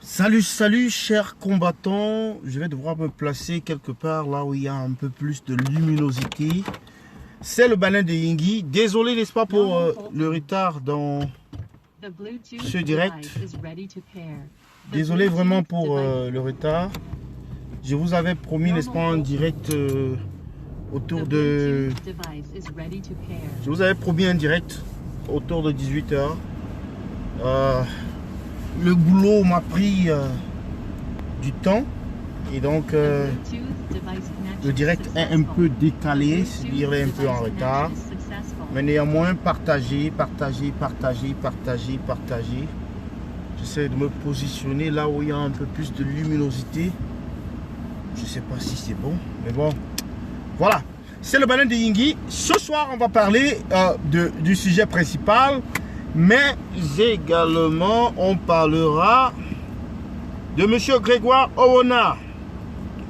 Salut, salut, chers combattants. Je vais devoir me placer quelque part là où il y a un peu plus de luminosité. C'est le baleine de Yingui. Désolé, n'est-ce pas, pour le retard dans ce direct. Désolé vraiment pour le retard. Je vous avais promis, n'est-ce pas, un direct autour de... Je vous avais promis un direct autour de 18 h. Le boulot m'a pris du temps et donc le direct est un peu décalé, c'est-à-dire un peu en retard. Mais néanmoins, partager. J'essaie de me positionner là où il y a un peu plus de luminosité. Je ne sais pas si c'est bon, mais bon. Voilà, c'est le baleine de Yingui. Ce soir, on va parler du sujet principal. Mais également, on parlera de M. Grégoire Owona,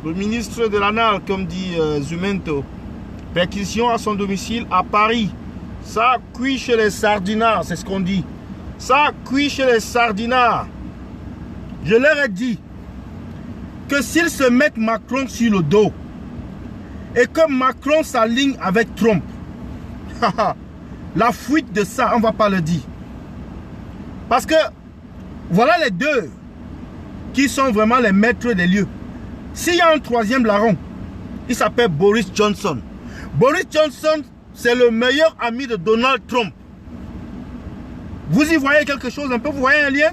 le ministre de l'Anal, comme dit Zumento. Perquisition à son domicile à Paris. Ça cuit chez les sardinards, c'est ce qu'on dit. Ça cuit chez les sardinards. Je leur ai dit que s'ils se mettent Macron sur le dos et que Macron s'aligne avec Trump, la fuite de ça, on ne va pas le dire. Parce que voilà les deux qui sont vraiment les maîtres des lieux. S'il y a un troisième larron, il s'appelle Boris Johnson. Boris Johnson, c'est le meilleur ami de Donald Trump. Vous y voyez quelque chose un peu? Vous voyez un lien?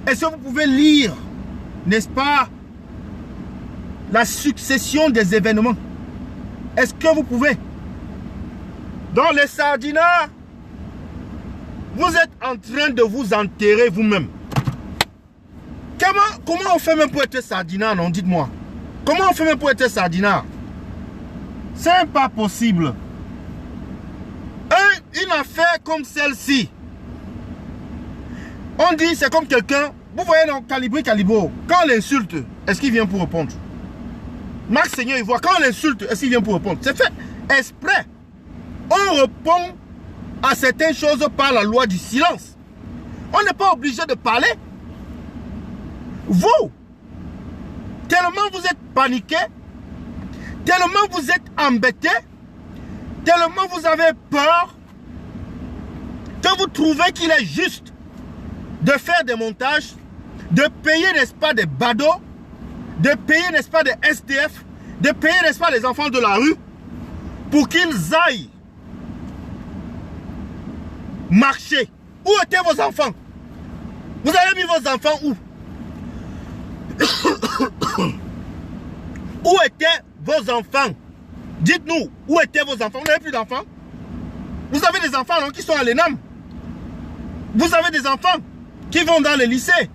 Est-ce que vous pouvez lire, n'est-ce pas, la succession des événements? Est-ce que vous pouvez? Dans les sardinards, vous êtes en train de vous enterrer vous-même. Comment on fait même pour être sardinard, non? Dites-moi. Comment on fait même pour être sardinard? C'est pas possible. Une affaire comme celle-ci, on dit c'est comme quelqu'un, vous voyez dans Calibro, quand on l'insulte, est-ce qu'il vient pour répondre? Max Seigneur, il voit, quand on l'insulte, est-ce qu'il vient pour répondre? C'est fait exprès. On répond à certaines choses par la loi du silence. On n'est pas obligé de parler. Vous, tellement vous êtes paniqué, tellement vous êtes embêté, tellement vous avez peur, que vous trouvez qu'il est juste de faire des montages, de payer, n'est-ce pas, des badauds, de payer, n'est-ce pas, des SDF, de payer, n'est-ce pas, les enfants de la rue, pour qu'ils aillent marcher. Où étaient vos enfants? Vous avez mis vos enfants où? Où étaient vos enfants? Dites-nous, où étaient vos enfants? Vous n'avez plus d'enfants? Vous avez des enfants non, qui sont à l'ENAM? Vous avez des enfants qui vont dans les lycées?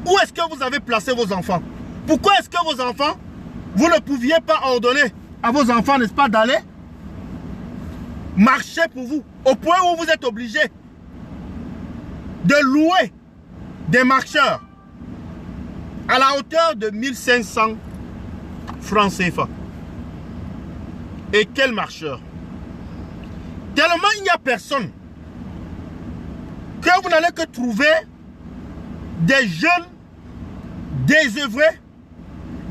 Où est-ce que vous avez placé vos enfants? Pourquoi est-ce que vos enfants, vous ne pouviez pas ordonner à vos enfants, n'est-ce pas, d'aller marcher pour vous, au point où vous êtes obligé de louer des marcheurs à la hauteur de 1500 francs CFA. Et quel marcheur? Tellement il n'y a personne que vous n'allez que trouver des jeunes désœuvrés,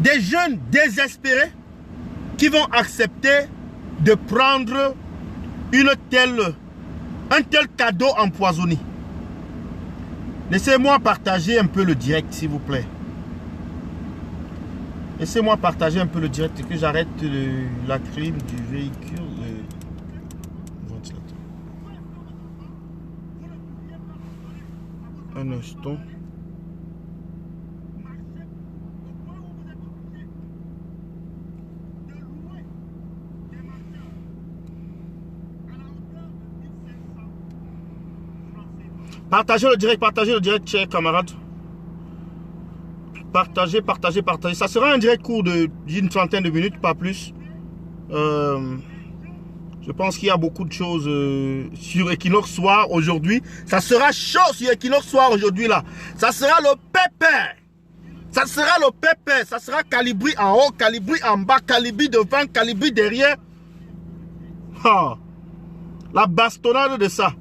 des jeunes désespérés qui vont accepter de prendre un tel cadeau empoisonné. Laissez-moi partager un peu le direct, s'il vous plaît. Laissez-moi partager un peu le direct, que j'arrête la clim du véhicule. Ventilateur. Un instant. Partagez le direct, chers camarades. Partagez. Ça sera un direct court d'une trentaine de minutes, pas plus. Je pense qu'il y a beaucoup de choses sur Equinox Soir aujourd'hui. Ça sera chaud sur Equinox Soir aujourd'hui là. Ça sera le pépère. Ça sera calibri en haut, calibri en bas, calibri devant, calibri derrière. La bastonnade de ça.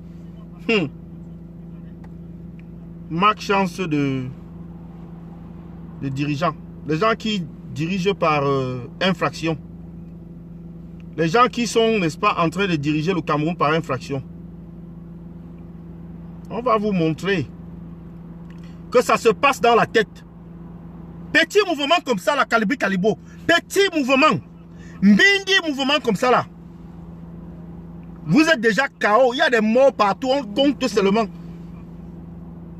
malchance de dirigeants. Les gens qui dirigent par infraction. Les gens qui sont, n'est-ce pas, en train de diriger le Cameroun par infraction. On va vous montrer que ça se passe dans la tête. Petit mouvement comme ça, la Kalibri Kalibo. Petit mouvement. Mbindi mouvement comme ça là. Vous êtes déjà KO. Il y a des morts partout. On compte seulement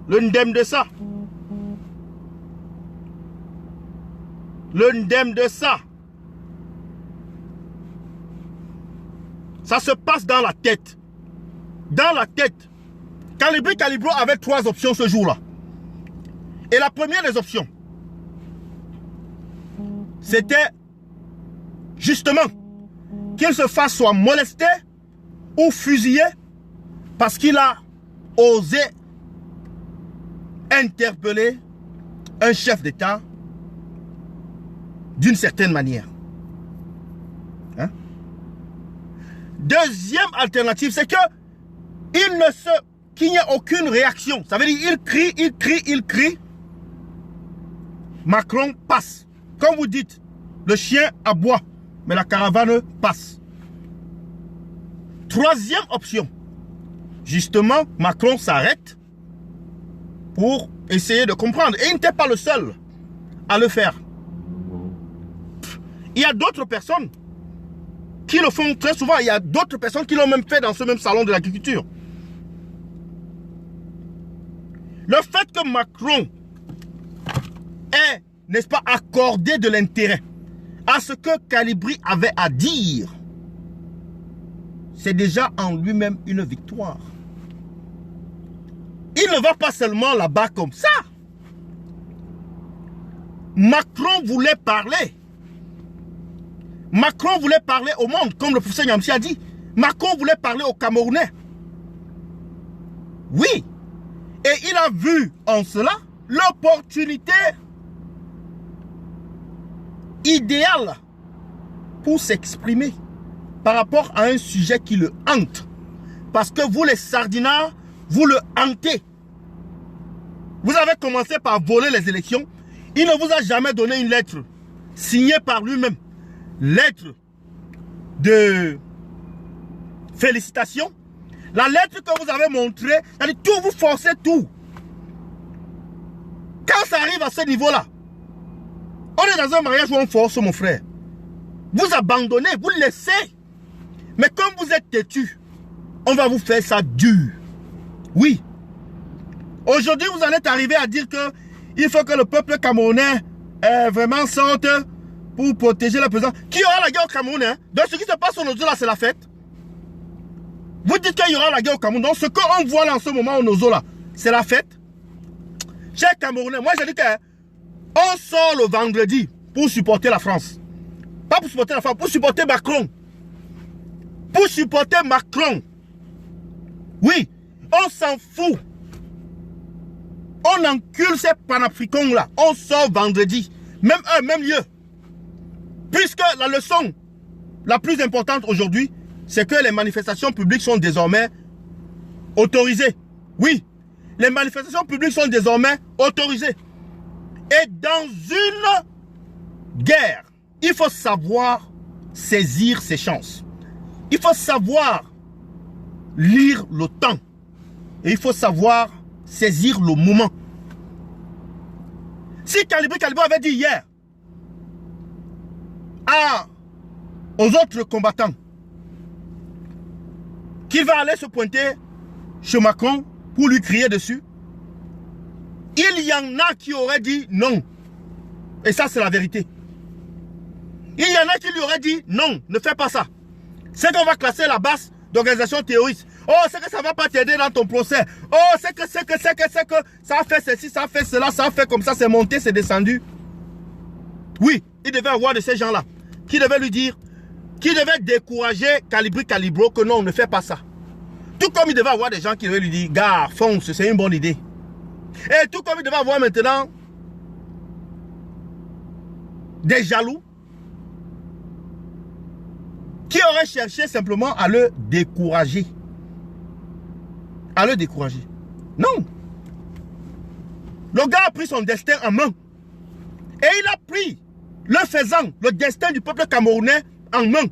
le ndem de ça. Le ndem de ça. Ça se passe dans la tête. Dans la tête. Kalibri Kalibro avait 3 options ce jour-là. Et la première des options, c'était justement qu'il se fasse soit molesté ou fusillé parce qu'il a osé interpeller un chef d'État d'une certaine manière. Hein? Deuxième alternative, c'est que qu'il n'y ait aucune réaction. Ça veut dire il crie. Macron passe. Comme vous dites, le chien aboie, mais la caravane passe. Troisième option, justement, Macron s'arrête pour essayer de comprendre. Et il n'était pas le seul à le faire. Il y a d'autres personnes qui le font très souvent. Il y a d'autres personnes qui l'ont même fait dans ce même salon de l'agriculture. Le fait que Macron ait, n'est-ce pas, accordé de l'intérêt à ce que Kalibri avait à dire, c'est déjà en lui-même une victoire. Il ne va pas seulement là-bas comme ça. Macron voulait parler. Macron voulait parler au monde, comme le professeur Yamsi a dit. Macron voulait parler aux Camerounais. Oui. Et il a vu en cela l'opportunité idéale pour s'exprimer par rapport à un sujet qui le hante. Parce que vous les sardinards, vous le hantez. Vous avez commencé par voler les élections. Il ne vous a jamais donné une lettre signée par lui-même. Lettre de félicitations. La lettre que vous avez montrée, c'est-à-dire tout, vous forcez tout. Quand ça arrive à ce niveau-là, on est dans un mariage où on force, mon frère. Vous abandonnez, vous laissez. Mais comme vous êtes têtu, on va vous faire ça dur. Oui. Aujourd'hui, vous en êtes arrivé à dire que il faut que le peuple camerounais vraiment sorte pour protéger la présidence. Qui aura la guerre au Cameroun, hein? Donc ce qui se passe au Nozo là, c'est la fête. Vous dites qu'il y aura la guerre au Cameroun. Donc ce qu'on voit là en ce moment au Nozo là, c'est la fête. Chers Camerounais, moi je dis qu'on sort le vendredi pour supporter la France. Pas pour supporter la France, pour supporter Macron. Pour supporter Macron. Oui, on s'en fout. On encule ces panafricains là. On sort vendredi. Même heure, même lieu. Puisque la leçon la plus importante aujourd'hui, c'est que les manifestations publiques sont désormais autorisées. Oui, les manifestations publiques sont désormais autorisées. Et dans une guerre, il faut savoir saisir ses chances. Il faut savoir lire le temps. Et il faut savoir saisir le moment. Si Kalibri avait dit hier aux autres combattants qu'il va aller se pointer chez Macron pour lui crier dessus, il y en a qui auraient dit non. Et ça, c'est la vérité. Il y en a qui lui auraient dit non, ne fais pas ça. C'est qu'on va classer la base d'organisation terroriste. Oh, c'est que ça ne va pas t'aider dans ton procès. Oh, c'est que ça a fait ceci, ça a fait cela, ça a fait comme ça, c'est monté, c'est descendu. Oui, il devait avoir de ces gens-là qui devaient lui dire, qui devaient décourager Kalibri Kalibro que non, ne fais pas ça. Tout comme il devait avoir des gens qui devaient lui dire, gars, fonce, c'est une bonne idée. Et tout comme il devait avoir maintenant des jaloux qui auraient cherché simplement à le décourager. À le décourager. Non. Le gars a pris son destin en main. Et il a pris le faisant, le destin du peuple camerounais en main.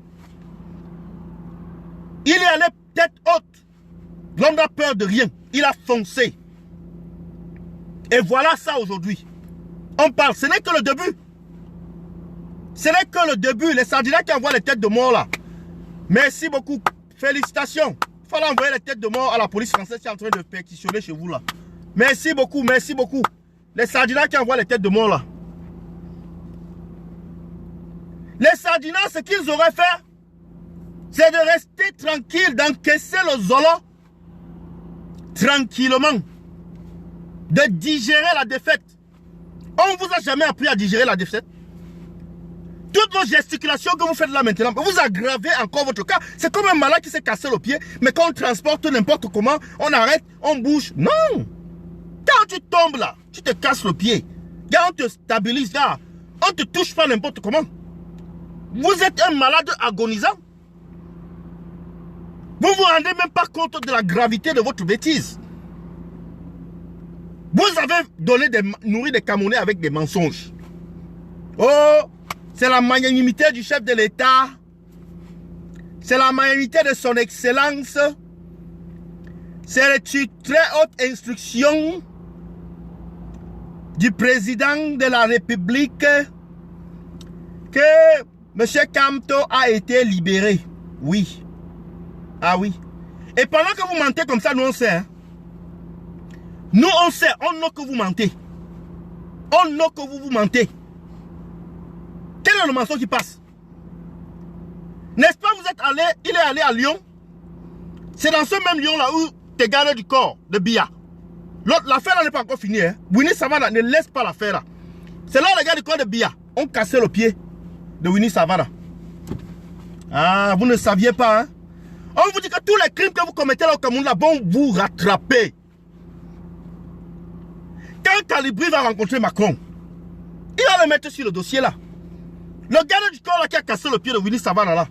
Il est allé tête haute. L'homme n'a peur de rien. Il a foncé. Et voilà ça aujourd'hui. On parle, ce n'est que le début. Ce n'est que le début. Les sardinats qui envoient les têtes de mort là. Merci beaucoup. Félicitations. Il fallait envoyer les têtes de mort à la police française qui est en train de pétitionner chez vous là. Merci beaucoup, merci beaucoup. Les sardinats qui envoient les têtes de mort là. Les sardinats, ce qu'ils auraient fait, c'est de rester tranquille, d'encaisser le zolo tranquillement, de digérer la défaite. On ne vous a jamais appris à digérer la défaite. Toutes vos gesticulations que vous faites là maintenant, vous aggravez encore votre cas. C'est comme un malade qui s'est cassé le pied, mais quand on transporte n'importe comment, on arrête, on bouge. Non! Quand tu tombes là, tu te casses le pied. Quand on te stabilise là, on ne te touche pas n'importe comment. Vous êtes un malade agonisant. Vous ne vous rendez même pas compte de la gravité de votre bêtise. Vous avez nourri des Camerounais avec des mensonges. Oh, c'est la magnanimité du chef de l'État. C'est la magnanimité de son excellence. C'est les très hautes instructions du président de la République que M. Kamto a été libéré. Oui. Ah oui. Et pendant que vous mentez comme ça, nous on sait. Hein? Nous on sait, on n'a que vous mentez. On n'a que vous mentez. Quel est le mensonge qui passe? N'est-ce pas, vous êtes allé, il est allé à Lyon. C'est dans ce même Lyon là où tu es garé du corps de Biya. L'affaire n'est pas encore finie. Hein? Winnie Savannah ne laisse pas l'affaire là. C'est là les gars du corps de Biya ont cassé le pied de Winnie Savannah. Ah, vous ne saviez pas, hein? On vous dit que tous les crimes que vous commettez là au Cameroun là vont vous rattraper. Quand Calibri va rencontrer Macron, il va le mettre sur le dossier là. Le gars du corps là qui a cassé le pied de Winnie Savannah là,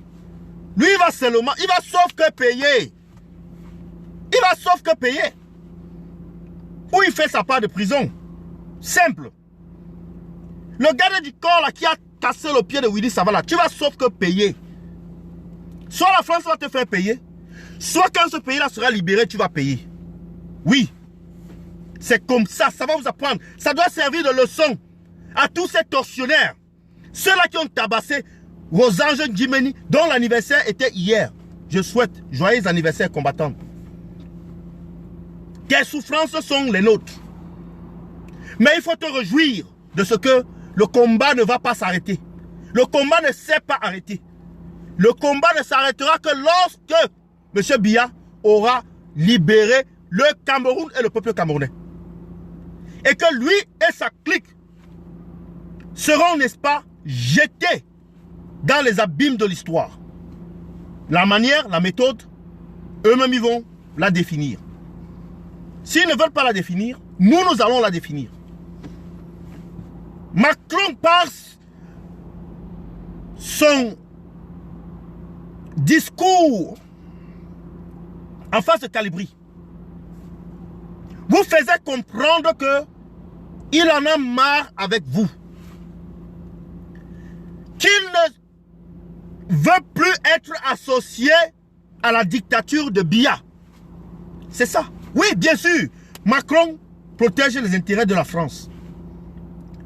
lui il va seulement, il va sauf que payer. Il va sauf que payer. Ou il fait sa part de prison. Simple. Le gars du corps là qui a cassé le pied de Winnie Savannah, tu vas sauf que payer. Soit la France va te faire payer, soit quand ce pays-là sera libéré, tu vas payer. Oui. C'est comme ça, ça va vous apprendre. Ça doit servir de leçon à tous ces tortionnaires. Ceux-là qui ont tabassé Rosange Djimeni, dont l'anniversaire était hier. Je souhaite joyeux anniversaire combattant. Quelles souffrances sont les nôtres. Mais il faut te réjouir de ce que le combat ne va pas s'arrêter. Le combat ne s'est pas arrêté. Le combat ne s'arrêtera que lorsque M. Biya aura libéré le Cameroun et le peuple camerounais. Et que lui et sa clique seront, n'est-ce pas, jetés dans les abîmes de l'histoire. La manière, la méthode, eux-mêmes ils vont la définir. S'ils ne veulent pas la définir, nous allons la définir. Macron passe son discours en face de Calibri. Vous faisait comprendre que il en a marre avec vous. Qu'il ne veut plus être associé à la dictature de Biya. C'est ça. Oui, bien sûr, Macron protège les intérêts de la France.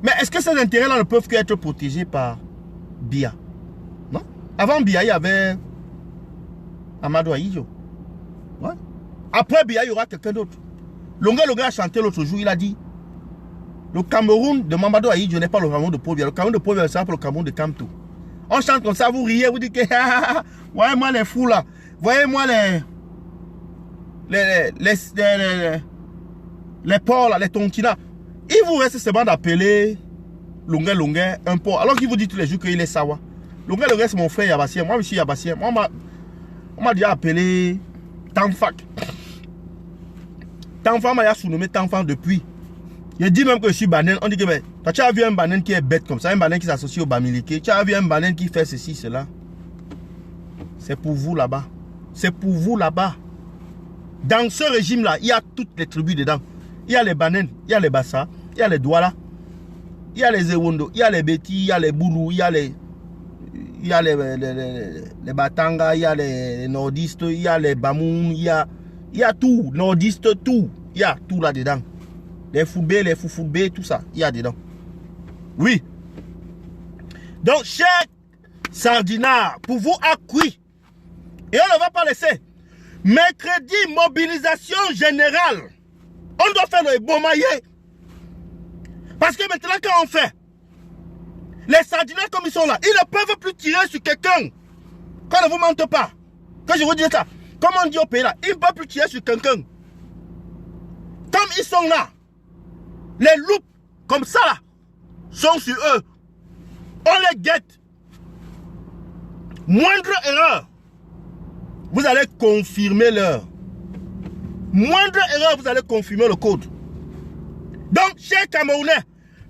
Mais est-ce que ces intérêts-là ne peuvent qu'être protégés par Biya? Non. Avant Biya, il y avait Amadou Ahidjo. Ouais. Après Biya, il y aura quelqu'un d'autre. Longa a chanté l'autre jour, il a dit le Cameroun de Mamadou Ahidjo n'est pas le Cameroun de Paul Biya. Le Cameroun de Paul Biya, c'est le Cameroun de Kamto. On chante comme ça, vous riez, vous dites que voyez-moi les fous là, voyez-moi les porcs là, les tontina. Il vous reste seulement d'appeler Longa un porc, alors qu'il vous dit tous les jours qu'il est sawa. Longa c'est mon frère Yabassien, moi je suis Yabassien. Moi on m'a déjà appelé Tanfak. Tanfak m'a surnommé Tanfak depuis. Je dis même que je suis banane. On dit que mais, toi, tu as vu un banane qui est bête comme ça, un banane qui s'associe au Bamileke, tu as vu un banane qui fait ceci, cela. C'est pour vous là-bas. C'est pour vous là-bas. Dans ce régime-là, il y a toutes les tribus dedans. Il y a les bananes, il y a les Bassa, Il y a les Douala, il y a les Ewondo, il y a les Beti, il y a les Boulou, il y a les Batanga, il y a les nordistes, il y a les Bamoun, il y a tout, nordistes, tout. Il y a tout là-dedans. Les Foubé, les Foufoubé, tout ça, il y a dedans. Oui. Donc, cher Sardinard, pour vous accueillir, et on ne va pas laisser. Mercredi, mobilisation générale. On doit faire le bon maillet. Parce que maintenant, quand on fait, les Sardinards comme ils sont là, ils ne peuvent plus tirer sur quelqu'un. Quand ne vous mente pas. Quand je vous dis ça, comme on dit au pays là, ils ne peuvent plus tirer sur quelqu'un. Comme ils sont là, les loups comme ça là, sont sur eux. On les guette. Moindre erreur, vous allez confirmer l'heure. Moindre erreur, vous allez confirmer le code. Donc, chers Camerounais,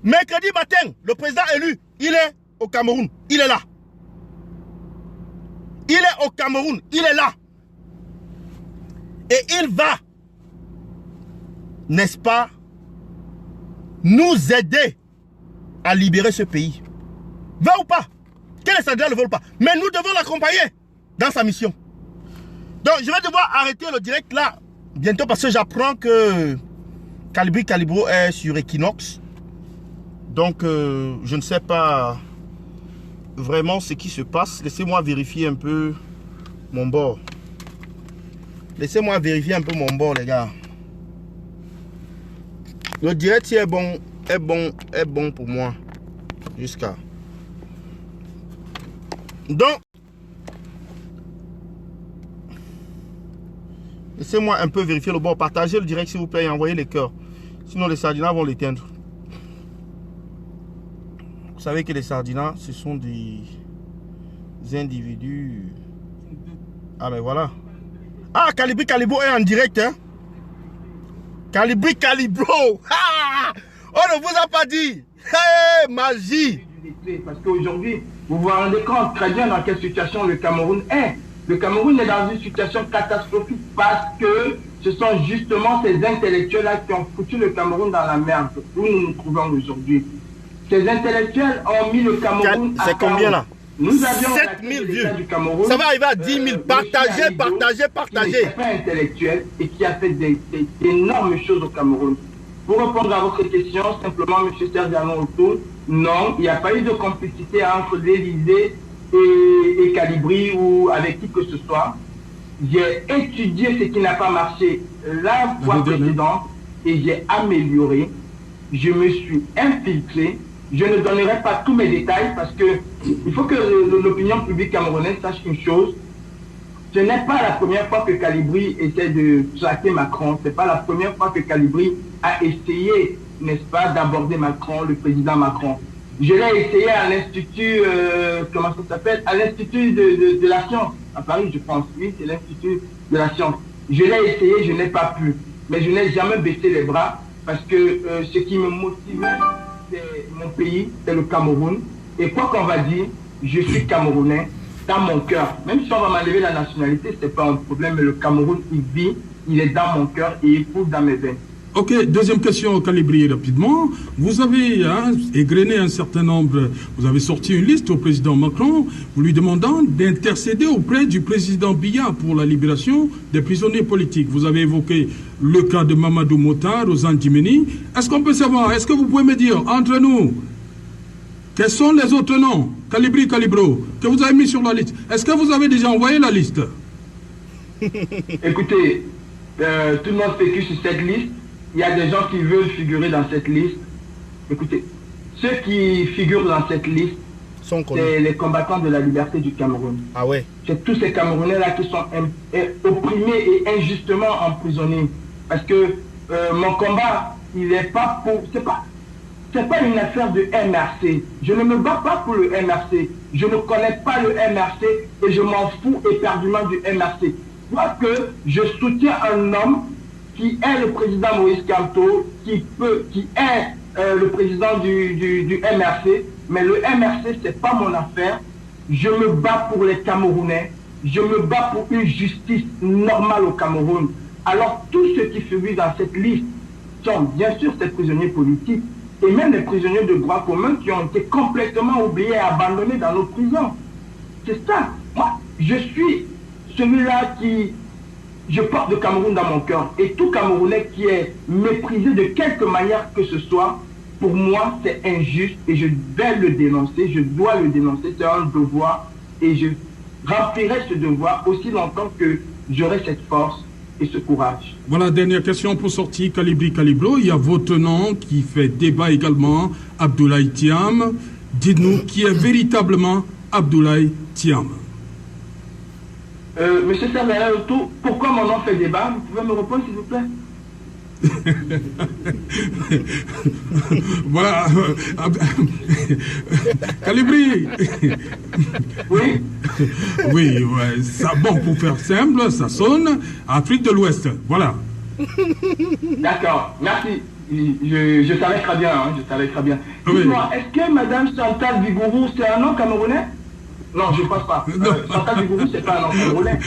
mercredi matin, le président élu, il est au Cameroun. Il est là. Il est au Cameroun. Il est là. Et il va, n'est-ce pas, nous aider à libérer ce pays. Va ou pas? Que les Sardinards ne veulent pas. Mais nous devons l'accompagner dans sa mission. Donc, je vais devoir arrêter le direct là, bientôt, parce que j'apprends que Calibri Calibro est sur Equinox. Donc, je ne sais pas vraiment ce qui se passe. Laissez-moi vérifier un peu mon bord. Laissez-moi vérifier un peu mon bord, les gars. Le direct est bon, est bon pour moi. Jusqu'à. Donc, laissez-moi un peu vérifier le bord. Partagez le direct, s'il vous plaît, et envoyez les cœurs. Sinon, les Sardinards vont l'éteindre. Vous savez que les Sardinards, ce sont des individus. Ah, mais voilà. Ah, Calibri Calibro est en direct, hein. Calibri Calibro. Ah, on ne vous a pas dit. Hey, magie. Parce qu'aujourd'hui, vous vous rendez compte très bien dans quelle situation le Cameroun est. Le Cameroun est dans une situation catastrophique parce que ce sont justement ces intellectuels-là qui ont foutu le Cameroun dans la merde où nous nous trouvons aujourd'hui. Ces intellectuels ont mis le Cameroun à c'est combien là? Nous avions 7000 vues. Ça va arriver à 10 000. Partagez, partagez, partagez. Qui n'est pas intellectuel et qui a fait d'énormes choses au Cameroun. Pour répondre à votre question, simplement, M. Serge Arnaud, non, il n'y a pas eu de complicité entre l'Élysée et Calibri ou avec qui que ce soit. J'ai étudié ce qui n'a pas marché la fois précédente et j'ai amélioré. Je me suis infiltré. Je ne donnerai pas tous mes détails parce que il faut que l'opinion publique camerounaise sache une chose. Ce n'est pas la première fois que Calibri essaie de traquer Macron. Ce n'est pas la première fois que Calibri a essayé, n'est-ce pas, d'aborder Macron, le président Macron. Je l'ai essayé à l'Institut, comment ça s'appelle? À l'Institut de la science, à Paris, je pense. Oui, c'est l'Institut de la science. Je l'ai essayé, je n'ai pas pu. Mais je n'ai jamais baissé les bras parce que ce qui me motive, c'est mon pays, c'est le Cameroun. Et quoi qu'on va dire, je suis Camerounais dans mon cœur. Même si on va m'enlever la nationalité, ce n'est pas un problème, mais le Cameroun, il vit, il est dans mon cœur et il coule dans mes veines. Ok, deuxième question, Calibri, rapidement. Vous avez égrené un certain nombre, vous avez sorti une liste au président Macron, vous lui demandant d'intercéder auprès du président Biya pour la libération des prisonniers politiques. Vous avez évoqué le cas de Mamadou Mota, Rosan Djimeni. Est-ce qu'on peut savoir, est-ce que vous pouvez me dire, entre nous, quels sont les autres noms, Calibri, Calibro, que vous avez mis sur la liste? Est-ce que vous avez déjà envoyé la liste? Écoutez, tout le monde fait que sur cette liste. Il y a des gens qui veulent figurer dans cette liste. Écoutez, ceux qui figurent dans cette liste, c'est les combattants de la liberté du Cameroun. Ah ouais. C'est tous ces Camerounais-là qui sont opprimés et injustement emprisonnés. Parce que mon combat, il n'est pas pour... C'est pas une affaire de MRC. Je ne me bats pas pour le MRC. Je ne connais pas le MRC et je m'en fous éperdument du MRC. Moi que je soutiens un homme qui est le président Moïse Kamto, qui est le président du MRC, mais le MRC, c'est pas mon affaire. Je me bats pour les Camerounais, je me bats pour une justice normale au Cameroun. Alors, tous ceux qui figurent dans cette liste sont bien sûr ces prisonniers politiques et même les prisonniers de droit commun qui ont été complètement oubliés et abandonnés dans nos prisons. C'est ça. Moi, je suis celui-là qui... Je porte le Cameroun dans mon cœur. Et tout Camerounais qui est méprisé de quelque manière que ce soit, pour moi, c'est injuste et je vais le dénoncer. Je dois le dénoncer. C'est un devoir. Et je remplirai ce devoir aussi longtemps que j'aurai cette force et ce courage. Voilà, dernière question pour sortir Kalibri Kalibro. Il y a votre nom qui fait débat également, Abdoulaye Thiam. Dites-nous qui est véritablement Abdoulaye Thiam. Monsieur Sergala Otou, pourquoi mon nom fait débat? Vous pouvez me répondre s'il vous plaît? Voilà. Kalibri. Oui. Oui, ouais, ça, bon, pour faire simple, ça sonne Afrique de l'Ouest. Voilà. D'accord, merci. Je savais très bien, hein, je savais très bien. Oui. Dites-moi, est-ce que Madame Chantal Vigourou, c'est un nom camerounais? Non, je ne pense pas. Chantal Vigourou, c'est pas un nom camerounais.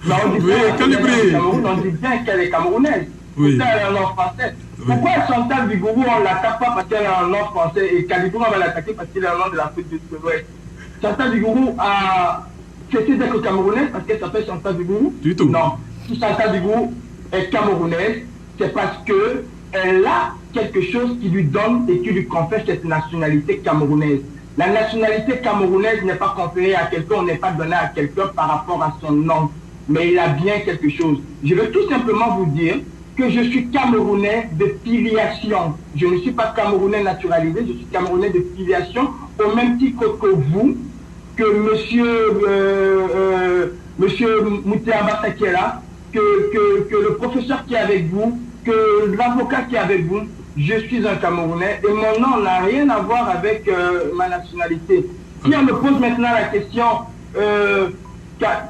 Mais on dit Oui, bien Kalibri. Cameroun, on dit bien qu'elle est camerounaise. Oui. Pourtant, elle a un nom français. Oui. Pourquoi Chantal Vigourou, on ne l'attaque pas parce qu'elle a un nom français et Kalibri, on va l'attaquer parce qu'il a un nom de l'Afrique de l'Ouest? Chantal Vigourou a cessé d'être camerounaise parce qu'elle s'appelle Chantal Vigourou? Du tout. Non. Si Chantal Vigourou est camerounaise, c'est parce qu'elle a quelque chose qui lui donne et qui lui confère cette nationalité camerounaise. La nationalité camerounaise n'est pas conférée à quelqu'un, on n'est pas donné à quelqu'un par rapport à son nom, mais il a bien quelque chose. Je veux tout simplement vous dire que je suis Camerounais de filiation. Je ne suis pas Camerounais naturalisé, je suis Camerounais de filiation, au même titre que vous, que monsieur Moutéaba qui est là, que le professeur qui est avec vous, que l'avocat qui est avec vous. Je suis un Camerounais et mon nom n'a rien à voir avec ma nationalité. Si on me pose maintenant la question,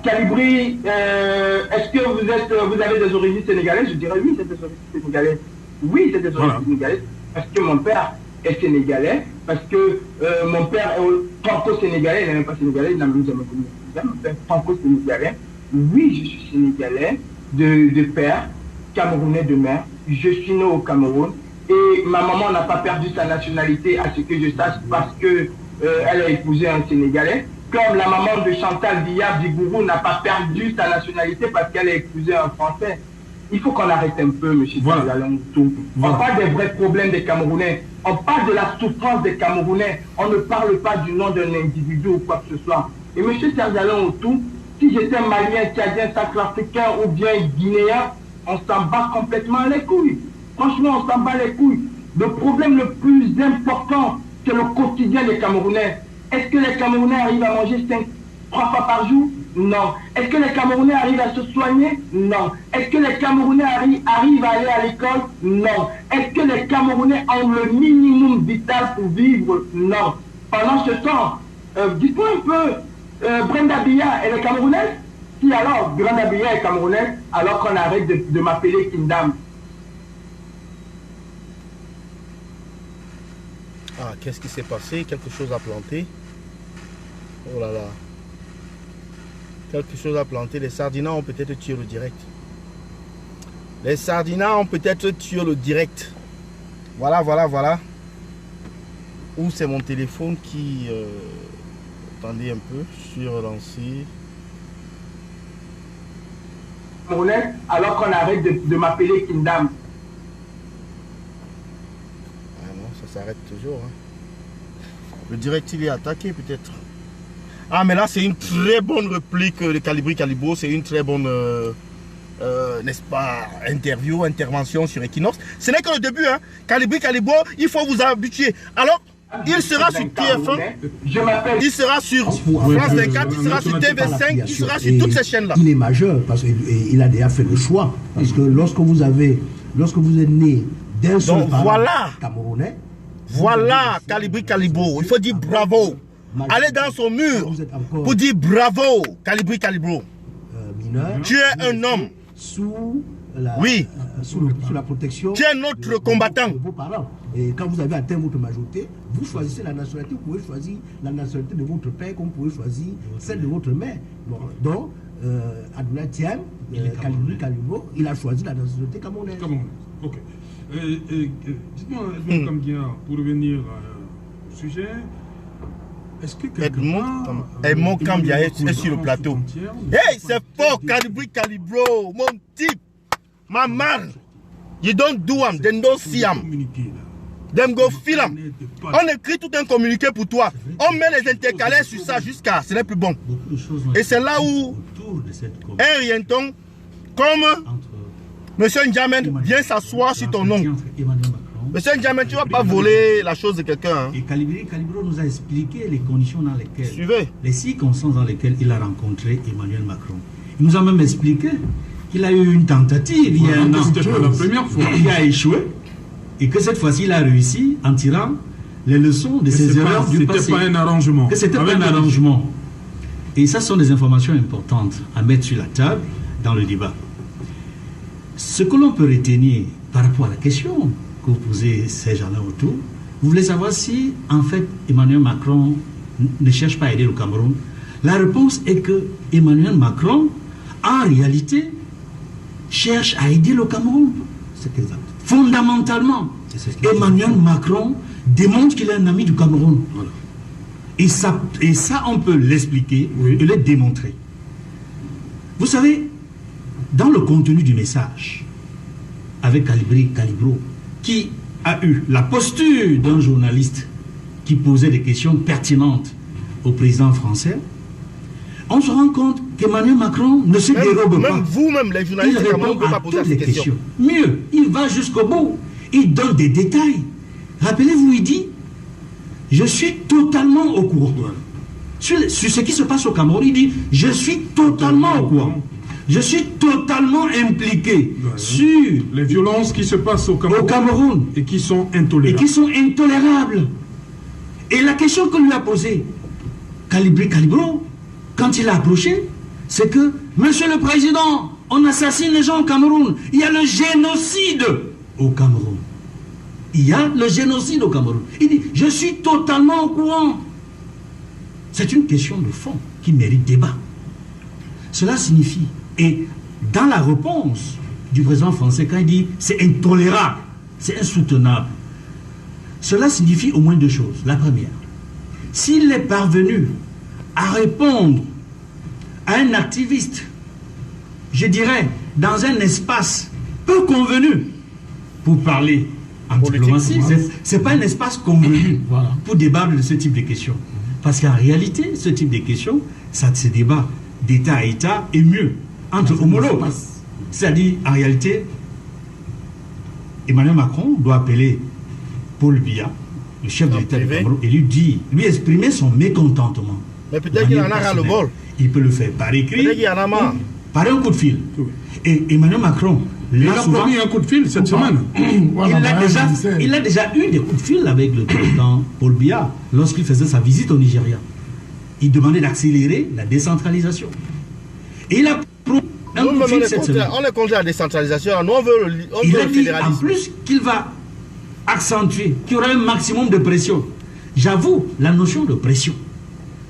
Kalibri, est-ce que vous avez des origines sénégalaises? Je dirais oui, c'est des origines sénégalaises. Oui, c'est des origines sénégalaises. Parce que mon père est sénégalais, parce que mon père est franco-sénégalais, il n'est même pas sénégalais, il n'a même jamais connu. Mon père est franco-sénégalais. Oui, je suis sénégalais de père, camerounais de mère. Je suis né au Cameroun. Et ma maman n'a pas perdu sa nationalité à ce que je sache parce que elle a épousé un Sénégalais. Comme la maman de Chantal Vigourou n'a pas perdu sa nationalité parce qu'elle a épousé un Français. Il faut qu'on arrête un peu, monsieur Sergala Otou. On parle des vrais problèmes des Camerounais. On parle de la souffrance des Camerounais. On ne parle pas du nom d'un individu ou quoi que ce soit. Et monsieur Sergala Otou, si j'étais malien, tchadien, centrafricain ou bien guinéen, on s'en bat complètement les couilles. Franchement, on s'en bat les couilles. Le problème le plus important, c'est le quotidien des Camerounais. Est-ce que les Camerounais arrivent à manger 3 fois par jour? Non. Est-ce que les Camerounais arrivent à se soigner? Non. Est-ce que les Camerounais arrivent à aller à l'école? Non. Est-ce que les Camerounais ont le minimum vital pour vivre? Non. Pendant ce temps, dites-moi un peu, Brenda Biya, elle est camerounaise? Si alors, Brenda Biya est camerounaise, alors qu'on arrête de m'appeler Kindam. Ah, qu'est-ce qui s'est passé? Quelque chose a planté. Oh là là. Quelque chose a planté. Les Sardinas ont peut-être tué le direct. Les Sardinas ont peut-être tué le direct. Voilà, voilà, voilà. Ou c'est mon téléphone qui... attendez un peu. Je suis relancé. Alors qu'on arrête de m'appeler Kindam. Ça s'arrête toujours. Hein. Le direct, il est attaqué peut-être. Ah, mais là, c'est une très bonne réplique de Kalibri Kalibro. C'est une très bonne, n'est-ce pas, intervention sur Equinox. Ce n'est que le début. Hein. Kalibri Kalibro, il faut vous habituer. Alors, il sera sur TF1, il sera sur France 24, il sera sur TV5, il sera sur toutes ces chaînes-là. Il est majeur parce qu'il a déjà fait le choix. Parce que lorsque vous êtes né d'un seul parent camerounais, voilà Kalibri Kalibro. Il faut dire bravo. Allez dans son mur pour dire bravo Kalibri Kalibro. Tu es un homme. Sous la protection. Tu es notre combattant. De vos parents. Et quand vous avez atteint votre majorité, vous choisissez la nationalité. Vous pouvez choisir la nationalité de votre père comme vous pouvez choisir celle de votre mère. Bon, donc, Abdoulaye Thiam, Kalibri Kalibro, il a choisi la nationalité camerounaise. Ok. Dites-moi, Edmond Kambia, pour revenir au sujet, est-ce que Edmond Kambia est sur le plateau? Hey, c'est fort, Calibro, mon type, my man. You don't do them, then don't see them. Them go feel them. On écrit tout un communiqué pour toi. On met les intercalaires sur ça jusqu'à, ce n'est plus bon. Et c'est là où un rienton comme Monsieur N'Djamène vient s'asseoir sur ton nom. Monsieur N'Djamène, tu ne vas pas voler la chose de quelqu'un. Hein. Et Calibro nous a expliqué les conditions dans lesquelles, Suivez. les circonstances dans lesquelles il a rencontré Emmanuel Macron. Il nous a même expliqué qu'il a eu une tentative il y a un an. C'était la première fois. Il a échoué. Et que cette fois-ci, il a réussi en tirant les leçons de ses erreurs du passé. C'était pas un arrangement. Que c'était pas un arrangement. Et ça, ce sont des informations importantes à mettre sur la table dans le débat. Ce que l'on peut retenir par rapport à la question que vous posez ces gens-là autour, vous voulez savoir si, en fait, Emmanuel Macron ne cherche pas à aider le Cameroun. La réponse est que Emmanuel Macron, en réalité, cherche à aider le Cameroun. C'est exact. Fondamentalement, Emmanuel Macron démontre qu'il est un ami du Cameroun. Voilà. Et ça, on peut l'expliquer et le démontrer. Vous savez, dans le contenu du message, avec Calibro, qui a eu la posture d'un journaliste qui posait des questions pertinentes au président français, on se rend compte qu'Emmanuel Macron ne se dérobe pas. Même vous-même, les journalistes, il répond à toutes les questions. Mieux, il va jusqu'au bout. Il donne des détails. Rappelez-vous, il dit, je suis totalement au courant. Sur ce qui se passe au Cameroun, il dit, je suis totalement au courant. Je suis totalement impliqué sur les violences qui se passent au Cameroun et qui sont intolérables. Et la question que lui a posée Calibro, quand il a approché, c'est que, Monsieur le Président, on assassine les gens au Cameroun. Il y a le génocide au Cameroun. Il y a le génocide au Cameroun. Il dit, je suis totalement au courant. C'est une question de fond qui mérite débat. Cela signifie, et dans la réponse du président français, quand il dit c'est intolérable, c'est insoutenable, cela signifie au moins deux choses. La première, s'il est parvenu à répondre à un activiste, je dirais, dans un espace peu convenu pour parler en diplomatie, ce n'est pas un espace convenu pour débattre de ce type de questions. Parce qu'en réalité, ce type de questions, ça se débat d'État à État et mieux entre homologues. C'est-à-dire, en réalité, Emmanuel Macron doit appeler Paul Biya, le chef de l'État du Cameroun, et lui exprimer son mécontentement. Mais peut-être qu'il en a ras le bol. Il peut le faire par écrit, peut-être qu'il en a marre. par un coup de fil. Et Emmanuel Macron, il a promis un coup de fil cette semaine. Il a déjà eu des coups de fil avec le président Paul Biya lorsqu'il faisait sa visite au Nigeria. Il demandait d'accélérer la décentralisation. Et il a promis un coup de fil cette semaine. On est contre la décentralisation. Nous, on veut il a le dit fédéralisme. en plus qu'il va accentuer, qu'il y aura un maximum de pression. J'avoue, la notion de pression,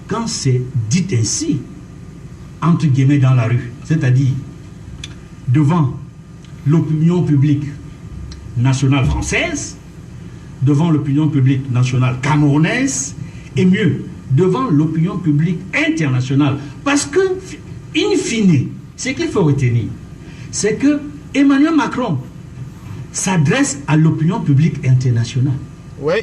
quand c'est dit ainsi, entre guillemets dans la rue, c'est-à-dire devant l'opinion publique nationale française, devant l'opinion publique nationale camerounaise, et mieux, devant l'opinion publique internationale. Parce que, in fine, ce qu'il faut retenir, c'est que Emmanuel Macron s'adresse à l'opinion publique internationale. Oui.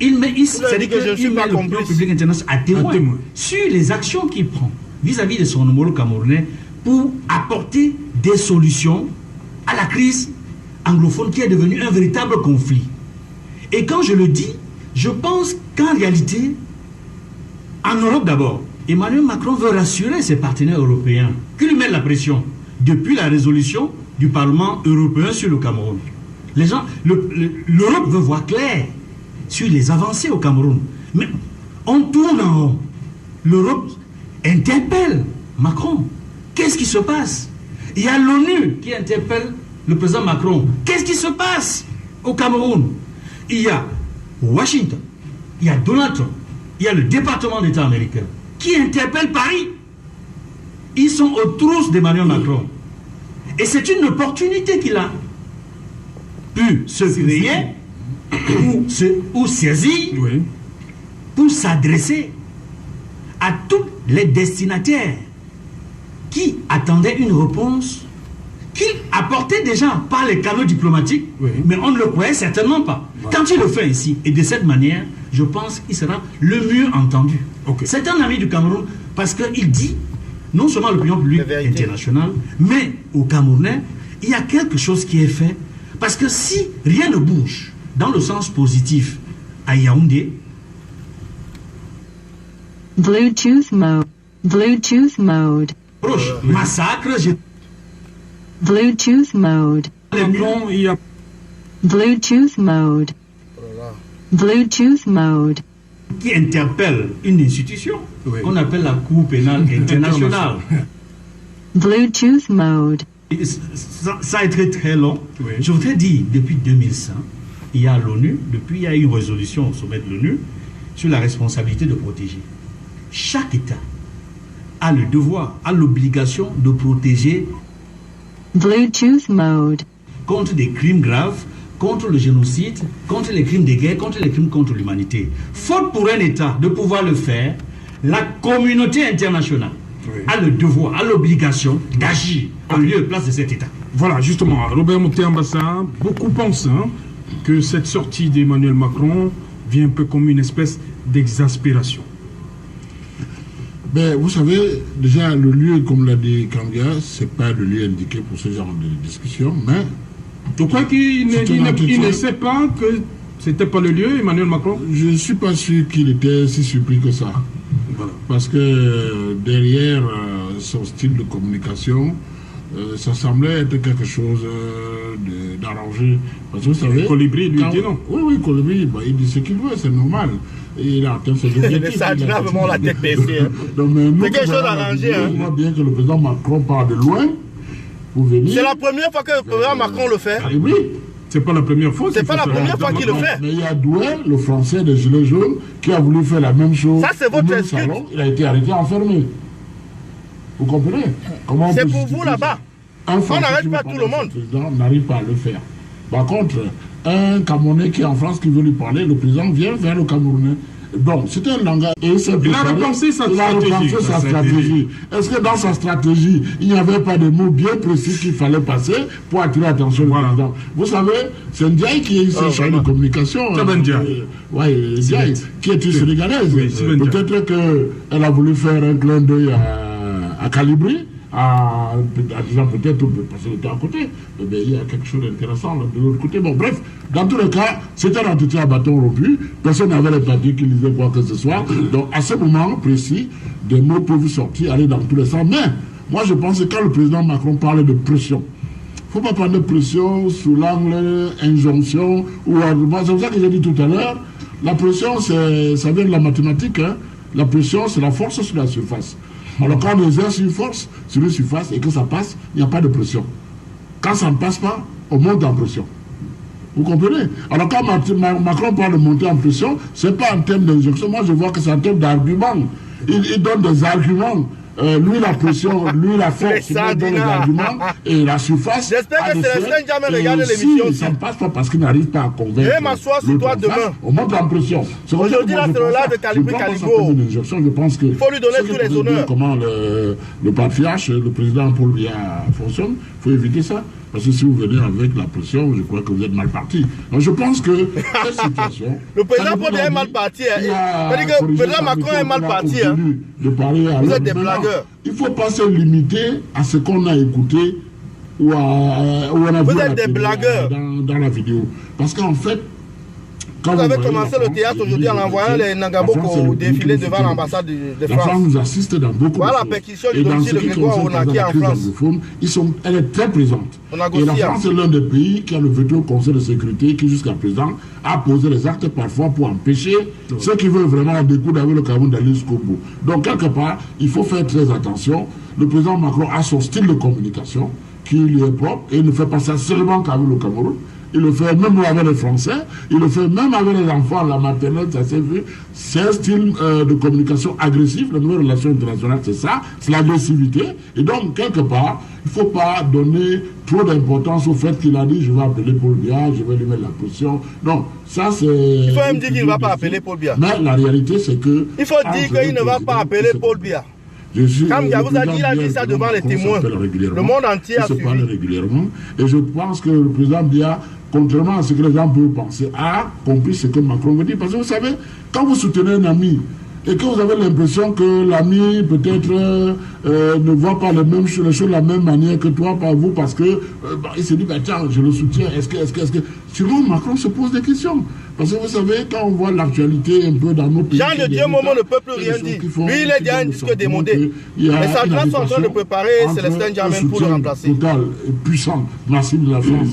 Il met l'opinion publique internationale à témoin sur les actions qu'il prend vis-à-vis de son homologue camerounais pour apporter des solutions à la crise anglophone qui est devenue un véritable conflit. Et quand je le dis, je pense qu'en réalité, en Europe d'abord, Emmanuel Macron veut rassurer ses partenaires européens qui lui mettent la pression depuis la résolution du Parlement européen sur le Cameroun. Les gens, l'Europe veut voir clair sur les avancées au Cameroun. Mais on tourne en rond. L'Europe interpelle Macron. Qu'est-ce qui se passe? Il y a l'ONU qui interpelle le président Macron. Qu'est-ce qui se passe au Cameroun? Il y a Washington, il y a Donald Trump, il y a le département d'État américain qui interpelle Paris. Ils sont aux trousses d'Emmanuel Macron. Et c'est une opportunité qu'il a pu se créer ou saisir pour s'adresser à tous les destinataires qui attendaient une réponse qu'il apportait déjà par les canaux diplomatiques, mais on ne le croyait certainement pas. Quand il le fait ici, et de cette manière, je pense qu'il sera le mieux entendu. C'est un ami du Cameroun parce qu'il dit, non seulement l'opinion publique internationale, mais au Camerounais, il y a quelque chose qui est fait. Parce que si rien ne bouge dans le sens positif à Yaoundé, Bluetooth mode. Bluetooth mode. Massacre. Bluetooth mode. Bluetooth mode. Bluetooth mode. Qui interpelle une institution qu'on appelle la Cour pénale internationale. Bluetooth mode. Ça a été très long. Je voudrais dire, depuis 2005, il y a l'ONU, il y a une résolution au sommet de l'ONU sur la responsabilité de protéger. Chaque État a le devoir, a l'obligation de protéger Bluetooth mode. Contre des crimes graves, contre le génocide, contre les crimes de guerre, contre les crimes contre l'humanité. Faute pour un État de pouvoir le faire, la communauté internationale a le devoir, a l'obligation d'agir en lieu et place de cet État. Voilà, justement, Robert Mouté-Ambassa, beaucoup pensent que cette sortie d'Emmanuel Macron vient un peu comme une espèce d'exaspération. Ben, vous savez, déjà, le lieu, comme l'a dit Kanga, ce n'est pas le lieu indiqué pour ce genre de discussion, mais... Je crois qu'il ne sait pas que ce n'était pas le lieu, Emmanuel Macron? Je ne suis pas sûr qu'il était si surpris que ça. Voilà. Parce que derrière son style de communication, ça semblait être quelque chose d'arrangé. Parce que vous savez... Colibri lui dit non. Oui, Colibri, bah, il dit ce qu'il veut, c'est normal. Et il a atteint ses objectifs. Ça a vraiment la tête baissée. C'est quelque chose d'arrangé. On voit bien que le président Macron part de loin pour venir. C'est la première fois que le président Macron le fait. Oui. C'est pas la première fois. C'est pas la première fois qu'il le fait. Mais il y a Douai, le français des Gilets jaunes, qui a voulu faire la même chose. Ça, c'est votre excuse. Il a été arrêté, enfermé. Vous comprenez? C'est pour vous là-bas. On n'arrête pas tout le monde. Le président n'arrive pas à le faire. Par contre, un Camerounais qui est en France qui veut lui parler, le président vient vers le Camerounais. Donc, c'est un langage. Et il a repensé sa stratégie. Est-ce que dans sa stratégie, il n'y avait pas de mots bien précis qu'il fallait passer pour attirer l'attention du président? Vous savez, c'est Ndiaye qui est ici, chargé de communication. Oui, Ndiaye, qui est une sénégalaise. Peut-être qu'elle a voulu faire un clin d'œil à Calibri. En disant peut-être parce qu'il était à côté, mais il y a quelque chose d'intéressant de l'autre côté. Bon, bref, dans tous les cas, c'était un entretien à bâton rompu. Personne n'avait les papiers qui lisaient quoi que ce soit. Donc, à ce moment précis, des mots peuvent sortir, aller dans tous les sens. Mais, moi, je pense que quand le président Macron parle de pression, il ne faut pas parler de pression sous l'angle injonction ou argument. C'est pour ça que j'ai dit tout à l'heure, la pression, ça vient de la mathématique. Hein. La pression, c'est la force sur la surface. Alors quand on exerce une force sur une surface et que ça passe, il n'y a pas de pression. Quand ça ne passe pas, on monte en pression. Vous comprenez? Alors quand Macron parle de monter en pression, ce n'est pas en termes d'injonction. Moi je vois que c'est en termes d'arguments. Il donne des arguments. Lui la pression, lui la force, il donne les arguments et la surface. J'espère que Célestin jamais regarde l'émission. Si ça ne passe pas parce qu'il n'arrive pas à convaincre. Je vais m'asseoir sur toi demain. On monte en pression. Aujourd'hui là c'est le live de Calibri Calibo. Je pense que il faut lui donner tous les honneurs. Comment le patriarche, le président Paul Biya fonctionne, il faut éviter ça. Parce que si vous venez avec la pression, je crois que vous êtes mal parti. Donc je pense que cette situation... Le président Paul Biya est mal parti. C'est-à-dire que le président Macron est mal parti. Vous êtes des blagueurs. Il ne faut pas se limiter à ce qu'on a écouté ou on a vu vous êtes des blagueurs dans la vidéo. Parce qu'en fait, vous avez commencé le théâtre aujourd'hui en envoyant les Nangaboko défiler devant l'ambassade de France. La France nous assiste dans beaucoup de choses. Voilà la pétition du domicile de Grégoire Onaki en France. Elle est très présente. Et la France est l'un des pays qui a le veto au Conseil de sécurité qui jusqu'à présent a posé les actes parfois pour empêcher ceux qui veulent vraiment découdre avec le Cameroun d'aller jusqu'au bout. Donc quelque part, il faut faire très attention. Le président Macron a son style de communication qui lui est propre et il ne fait pas ça seulement qu'avec le Cameroun. Il le fait même avec les Français, il le fait même avec les enfants, la maternelle, ça s'est vu. C'est un style de communication agressif. La nouvelle relation internationale, c'est ça, c'est l'agressivité. Et donc, quelque part, il ne faut pas donner trop d'importance au fait qu'il a dit je vais appeler Paul Biya, je vais lui mettre la pression. Non, ça c'est... Il faut même dire qu'il ne va pas appeler Paul Biya. Mais la réalité c'est que... Il faut dire qu'il ne va pas appeler Paul Biya. Comme il vous a dit, il a dit ça devant les témoins. Le monde entier a suivi. Régulièrement. Et je pense que le président Biya, contrairement à ce que les gens peuvent penser, a compris ce que Macron veut dire. Parce que vous savez, quand vous soutenez un ami, et que vous avez l'impression que l'ami peut-être ne voit pas les choses de la même manière que toi, par vous, parce que il se dit, bah, tiens, je le soutiens, est-ce que... Sûrement, Macron se pose des questions. Parce que vous savez, quand on voit l'actualité un peu dans nos pays... Jean de Dieu, Momo ne peut plus rien dire. Lui, il est déjà un disque démodé. Les Sadras sont en train de préparer Célestin Djamène pour le remplacer. Total et puissant, massif de la France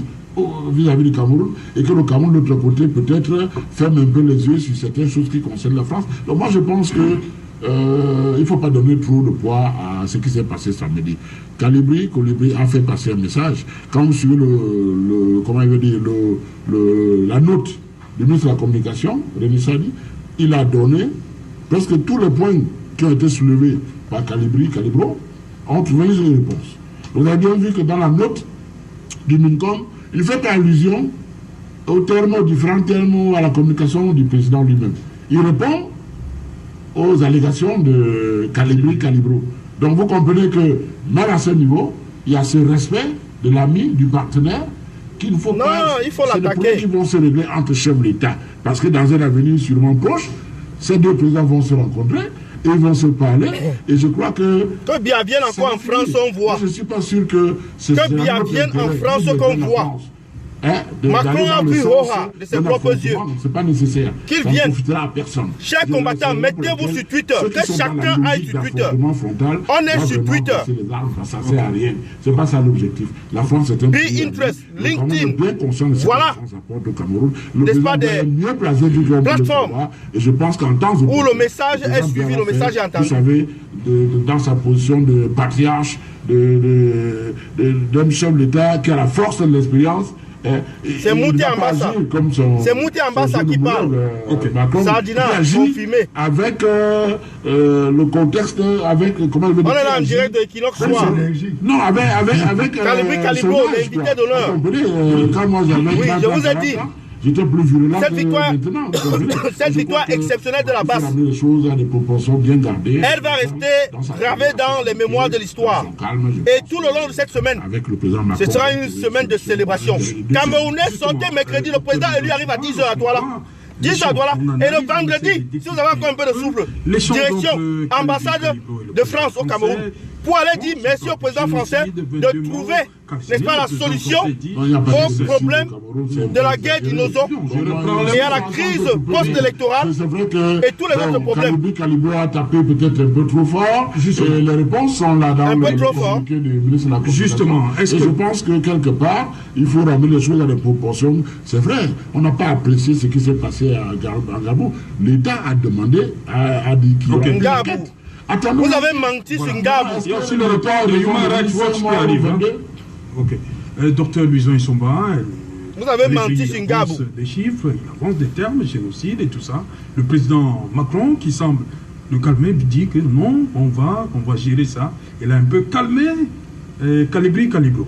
vis-à-vis du Cameroun, et que le Cameroun, de l'autre côté, peut-être ferme un peu les yeux sur certaines choses qui concernent la France. Donc moi, je pense que il ne faut pas donner trop de poids à ce qui s'est passé samedi. Colibri a fait passer un message. Quand vous suivez comment il veut dire, la note du ministre de la Communication, Rémi Sadi, il a donné presque tous les points qui ont été soulevés par Calibro ont trouvé une réponse. Vous avez bien vu que dans la note du MINCOM, il fait allusion aux différents termes à la communication du président lui-même. Il répond aux allégations de Calibro. Donc vous comprenez que même à ce niveau, il y a ce respect de l'ami, du partenaire, qu'il ne faut pas... Non, il faut l'attaquer. C'est des problèmes qui vont se régler entre chefs d'État. Parce que dans un avenir sûrement proche, ces deux présidents vont se rencontrer et ils vont se parler. Et je crois que... Que Biya vienne encore en France, on voit. Je ne suis pas sûr que... Que Biya vienne en France, qu'on voit. Macron a vu Roha de ses propres yeux. C'est pas nécessaire. Qu'il vienne. À personne. Chers combattants, mettez-vous sur Twitter. Que chacun aille sur Twitter. On est sur Twitter. Ça ne sert à rien. C'est pas ça l'objectif. La France est un pays. Interest, LinkedIn. Voilà. N'est-ce pas des plateformes. Et je pense qu'en temps où le message est suivi, le message est entendu. Vous savez, dans sa position de patriarche, d'un chef d'État qui a la force de l'expérience. C'est Mouti Ambassa. C'est Mouti Ambassa qui parle. Sardina, confirmé. Avec le contexte, avec comment on est là en direct de Equinox Soir. Non, avec Calibro, l'invité d'honneur. Quand moi j'avais... Oui, je vous ai dit. J'étais plus virulent cette victoire exceptionnelle de la base, les choses à des proportions bien gardées. Elle va rester gravée dans les mémoires de l'histoire. Et tout le long de cette semaine, ce sera une semaine de célébration. Camerounais, sortez mercredi, le président lui arrive à 10h à Douala. 10h à Douala. Et le vendredi, si vous avez encore un peu de souffle, direction ambassade de France au Cameroun, pour aller dire merci au président français de trouver, n'est-ce pas, la solution au problème de la guerre d'Inozo et à la crise post-électorale et tous les autres problèmes. Calibro a tapé peut-être un peu trop fort. Et les réponses sont là dans le communiqué du ministre de la Communication. Justement, et je pense que quelque part, il faut ramener les choses à des proportions. C'est vrai, on n'a pas apprécié ce qui s'est passé à Gabou. L'État a demandé, a dit qu'il y a une enquête. Vous avez menti sur Ngabou. Il y a aussi le report de Human Rights Watch qui arrive. Ok. Docteur Luison Isomba, vous avez menti sur Ngabou. Des chiffres, il avance des termes, génocide et tout ça. Le président Macron, qui semble le calmer, dit que non, on va gérer ça. Il a un peu calmé Calibro.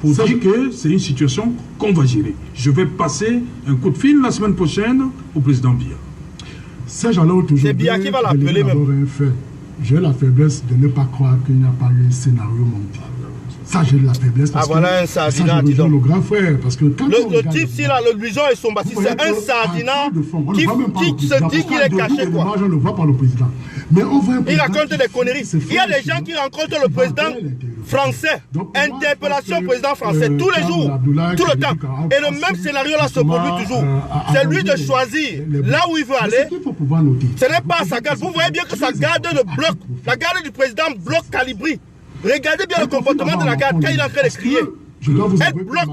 Pour dire que c'est une situation qu'on va gérer. Je vais passer un coup de fil la semaine prochaine au président Biya. Ces gens-là ont toujours c'est Biya qui va l'appeler même. J'ai la faiblesse de ne pas croire qu'il n'y a pas eu un scénario monté. Ça, j'ai la faiblesse. Parce voilà un sardinat, dis donc. Le grand frère, parce que quand le type, si là, le Luison et son bâtisse, c'est un sardinat qui se dit qu'il est caché, quoi. On le voit par le président. Mais on voit il raconte des conneries. Il y a des gens qui rencontrent le président français. Interpellation président français, tous les jours, tout le temps. Et le même scénario là se produit toujours. C'est lui de choisir là où il veut aller. Ce n'est pas sa garde. Vous voyez bien que sa garde le bloque. La garde du président bloque Calibri. Regardez bien le comportement de la garde quand il est en train de crier. Elle bloque.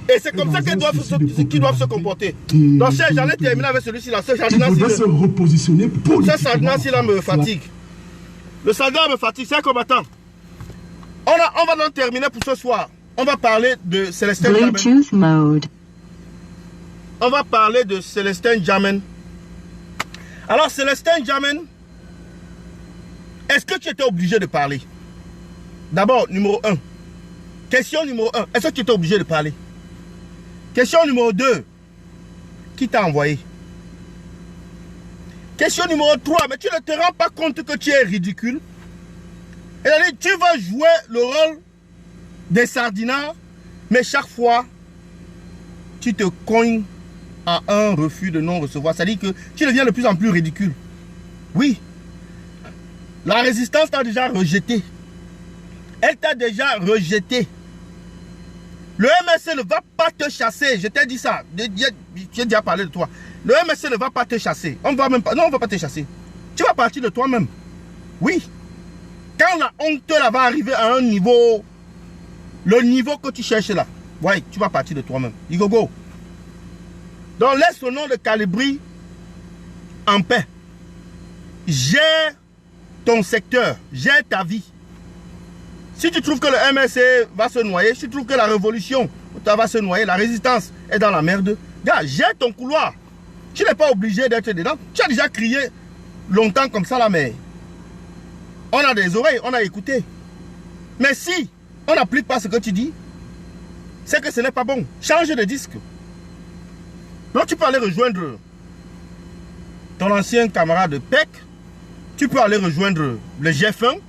Et c'est comme ça qu'ils doivent se comporter. Donc, j'en ai terminé avec celui-ci là. Ce Sardina, se repositionner ce Sardina, là me fatigue. Le Sardina me fatigue, c'est un combattant. On va donc terminer pour ce soir. On va parler de Célestin Djamène. On va parler de Célestin Djamène. Alors, Célestin Djamène, est-ce que tu étais obligé de parler? D'abord, numéro 1. Question numéro 1. Est-ce que tu étais obligé de parler? Question numéro 2. Qui t'a envoyé? Question numéro 3. Mais tu ne te rends pas compte que tu es ridicule? Et tu vas jouer le rôle des sardinards, mais chaque fois, tu te cognes à un refus de non-recevoir. C'est-à-dire que tu deviens de plus en plus ridicule. Oui. La résistance t'a déjà rejeté. Elle t'a déjà rejeté. Le MSC ne va pas te chasser. Je t'ai dit ça. J'ai déjà parlé de toi. Le MSC ne va pas te chasser. On va même pas, non, on ne va pas te chasser. Tu vas partir de toi-même. Oui. Quand la honte là va arriver à un niveau, le niveau que tu cherches là, ouais, tu vas partir de toi-même. You go. Donc laisse le nom de Calibri en paix. Gère ton secteur, gère ta vie. Si tu trouves que le MSC va se noyer, si tu trouves que la révolution va se noyer, la résistance est dans la merde, gars, gère ton couloir. Tu n'es pas obligé d'être dedans. Tu as déjà crié longtemps comme ça là, mais on a des oreilles, on a écouté. Mais si on n'applique pas ce que tu dis, c'est que ce n'est pas bon. Change de disque. Donc tu peux aller rejoindre ton ancien camarade PEC, tu peux aller rejoindre le GF1,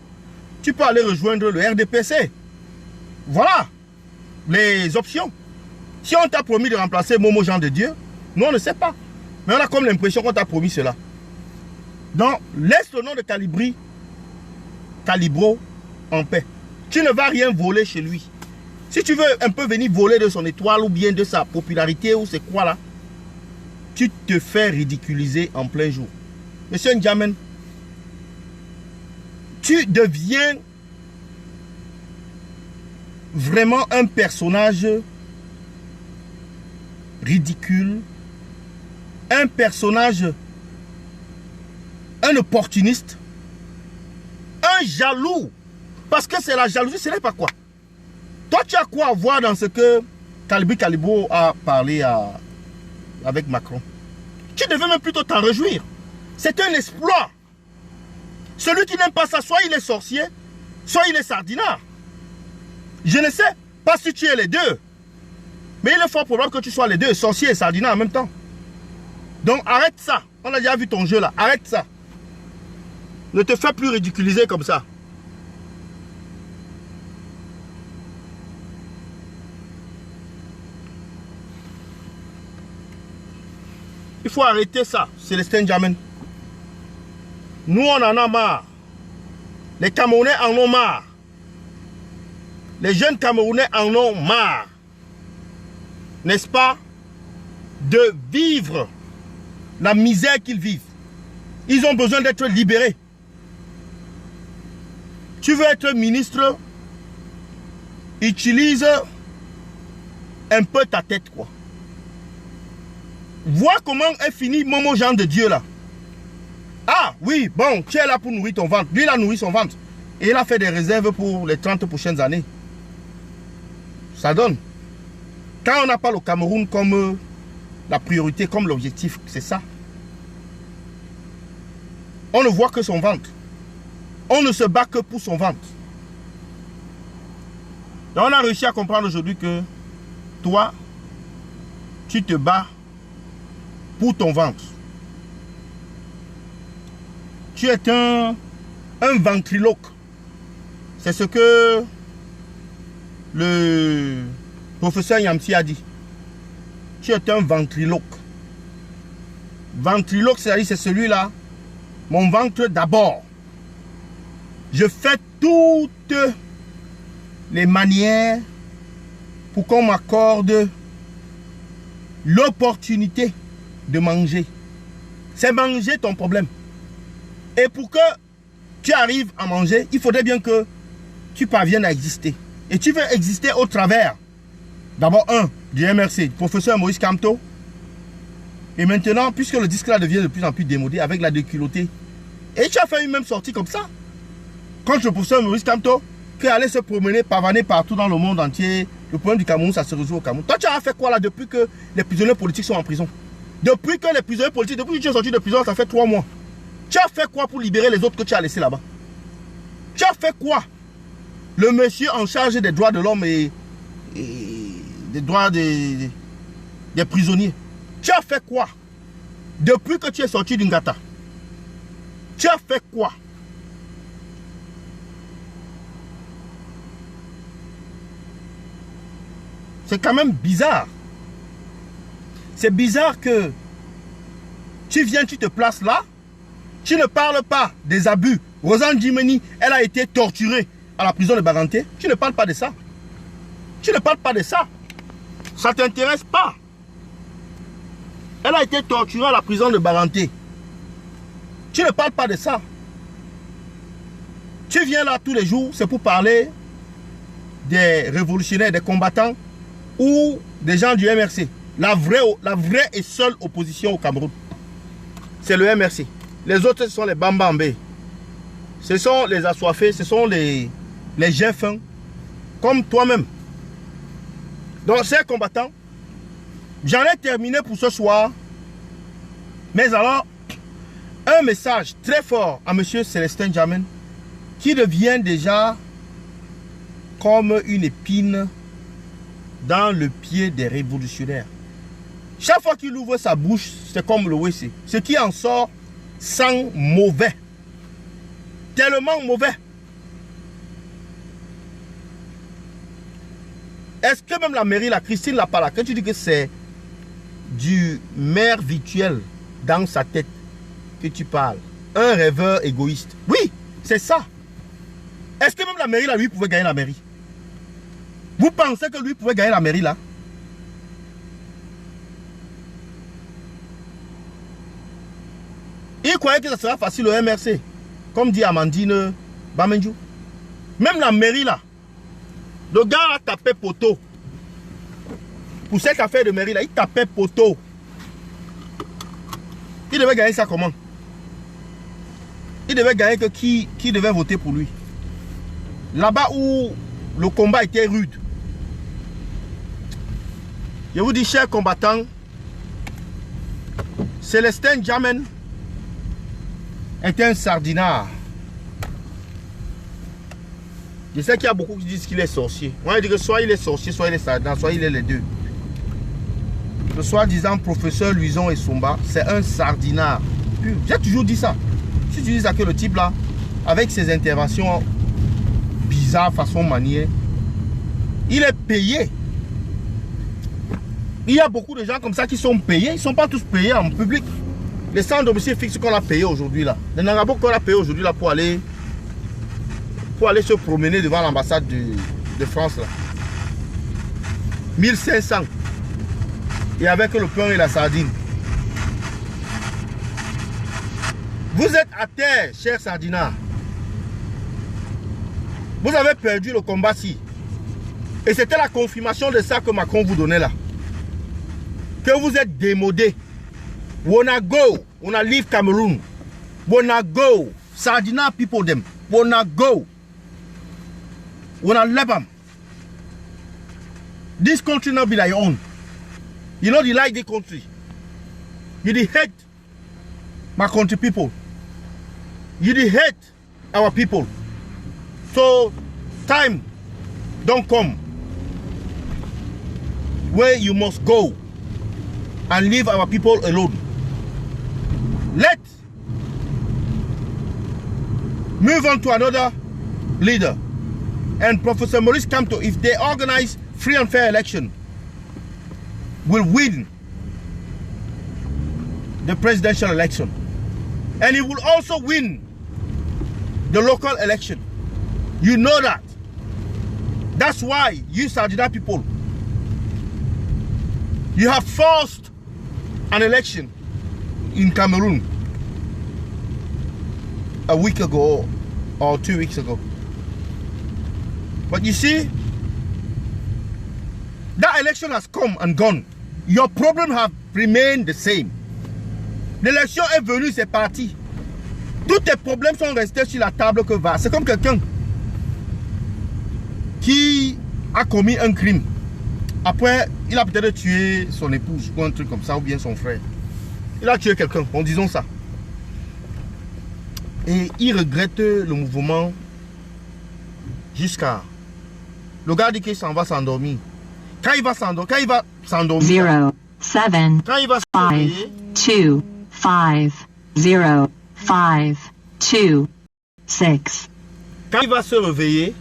tu peux aller rejoindre le RDPC. Voilà les options. Si on t'a promis de remplacer Momo Jean de Dieu, nous on ne sait pas. Mais on a comme l'impression qu'on t'a promis cela. Donc laisse le nom de Calibro en paix. Tu ne vas rien voler chez lui. Si tu veux un peu venir voler de son étoile ou bien de sa popularité ou c'est quoi là, tu te fais ridiculiser en plein jour. Monsieur N'Djamène, tu deviens vraiment un personnage ridicule, un personnage, un opportuniste, un jaloux. Parce que c'est la jalousie, ce n'est pas quoi. Toi, tu as quoi à voir dans ce que Calibro a parlé avec Macron? Tu devais même plutôt t'en réjouir. C'est un exploit. Celui qui n'aime pas ça, soit il est sorcier, soit il est sardinard. Je ne sais pas si tu es les deux. Mais il est fort probable que tu sois les deux, sorcier et sardinard en même temps. Donc arrête ça. On a déjà vu ton jeu là. Arrête ça. Ne te fais plus ridiculiser comme ça. Il faut arrêter ça, Célestin N'Djamène. Nous, on en a marre. Les Camerounais en ont marre. Les jeunes Camerounais en ont marre. N'est-ce pas? De vivre la misère qu'ils vivent. Ils ont besoin d'être libérés. Tu veux être ministre? Utilise un peu ta tête, quoi. Vois comment est fini Momo Jean de Dieu là. Ah oui, bon, tu es là pour nourrir ton ventre. Lui, il a nourri son ventre. Et il a fait des réserves pour les 30 prochaines années. Ça donne. Quand on n'a pas le Cameroun comme la priorité, comme l'objectif, c'est ça. On ne voit que son ventre. On ne se bat que pour son ventre. Et on a réussi à comprendre aujourd'hui que toi, tu te bats pour ton ventre. Tu es un ventriloque. C'est ce que le professeur Yamsi a dit. Tu es un ventriloque. Ventriloque, c'est-à-dire c'est celui-là. Mon ventre d'abord. Je fais toutes les manières pour qu'on m'accorde l'opportunité de manger. C'est manger ton problème. Et pour que tu arrives à manger, il faudrait bien que tu parviennes à exister. Et tu veux exister au travers, d'abord du MRC, professeur Maurice Kamto. Et maintenant, puisque le disque là devient de plus en plus démodé avec la déculottée, et tu as fait une même sortie comme ça, contre le professeur Maurice Kamto, qui allait se promener, pavaner partout dans le monde entier. Le problème du Cameroun, ça se résout au Cameroun. Toi, tu as fait quoi là depuis que les prisonniers politiques sont en prison? Depuis que les prisonniers politiques, depuis que tu es sorti de prison, ça fait 3 mois. Tu as fait quoi pour libérer les autres que tu as laissés là-bas? Tu as fait quoi? le monsieur en charge des droits de l'homme et des droits des prisonniers. Tu as fait quoi depuis que tu es sorti d'Ingata? Tu as fait quoi? C'est quand même bizarre. C'est bizarre que tu viens, tu te places là, tu ne parles pas des abus. Rosanne Djimeni, elle a été torturée à la prison de Baganté. Tu ne parles pas de ça. Tu ne parles pas de ça. Ça ne t'intéresse pas. Elle a été torturée à la prison de Baganté. Tu ne parles pas de ça. Tu viens là tous les jours, c'est pour parler des révolutionnaires, des combattants ou des gens du MRC. La vraie et seule opposition au Cameroun, c'est le MRC. Les autres, ce sont les Bambambé. Ce sont les assoiffés, ce sont les gens fins, comme toi-même. Donc, ces combattants, j'en ai terminé pour ce soir. Mais alors, un message très fort à M. Célestin Djamène, qui devient déjà comme une épine dans le pied des révolutionnaires. Chaque fois qu'il ouvre sa bouche, c'est comme le WC. Ce qui en sort sent mauvais. Tellement mauvais. Est-ce que même la mairie, la Christine Lapala, quand tu dis que c'est du maire virtuel dans sa tête que tu parles, un rêveur égoïste. Oui, c'est ça. Est-ce que même la mairie là, lui, pouvait gagner la mairie? Vous pensez que lui pouvait gagner la mairie là? Il croyait que ça sera facile au MRC. Comme dit Amandine Bamenjou. Même la mairie là. Le gars a tapé poteau. Pour cette affaire de mairie là, il tapait poteau. Il devait gagner ça comment? Il devait gagner que qui devait voter pour lui. Là-bas où le combat était rude. Je vous dis, chers combattants, Célestin Djamène est un sardinard. Je sais qu'il y a beaucoup qui disent qu'il est sorcier. On va dire que soit il est sorcier, soit il est sardinard, soit il est les deux. Le soi-disant professeur Luison et Somba, c'est un sardinard. J'ai toujours dit ça. Si tu dis ça que le type là, avec ses interventions bizarres, façon manière, il est payé. Il y a beaucoup de gens comme ça qui sont payés. Ils ne sont pas tous payés en public. Les sans domicile fixe qu'on a payé aujourd'hui là. Les Nangabo qu'on a payé aujourd'hui là pour aller se promener devant l'ambassade de France là. 1500. Et avec le pain et la sardine. Vous êtes à terre, chers sardinards. Vous avez perdu le combat-ci. Et c'était la confirmation de ça que Macron vous donnait là. Que vous êtes démodés. Wanna go. Wanna leave Cameroon. Wanna go. Sardinar people them. Wanna go. Wanna leave them. This country not be like your own. You know you like the country. You hate my country people. You hate our people. So time don't come where you must go and leave our people alone. Let's move on to another leader. And Professor Maurice Kamto, if they organize free and fair election, will win the presidential election. And he will also win the local election. You know that. That's why you Sardina people, you have forced an election in Cameroon a week ago or 2 weeks ago. But you see, that election has come and gone. Your problem have remained the same. L'élection est venue, c'est parti. Tous tes problèmes sont restés sur la table que va. C'est comme quelqu'un qui a commis un crime. Après, il a peut-être tué son épouse ou un truc comme ça, ou bien son frère. Il a tué quelqu'un, en disant ça. Et il regrette le mouvement jusqu'à... Le gars dit qu'il s'en va s'endormir. Quand il va s'endormir... 0, 7, Quand il va se 5, réveiller, 2, 5, 0, 5, 2, 6. quand il va se réveiller,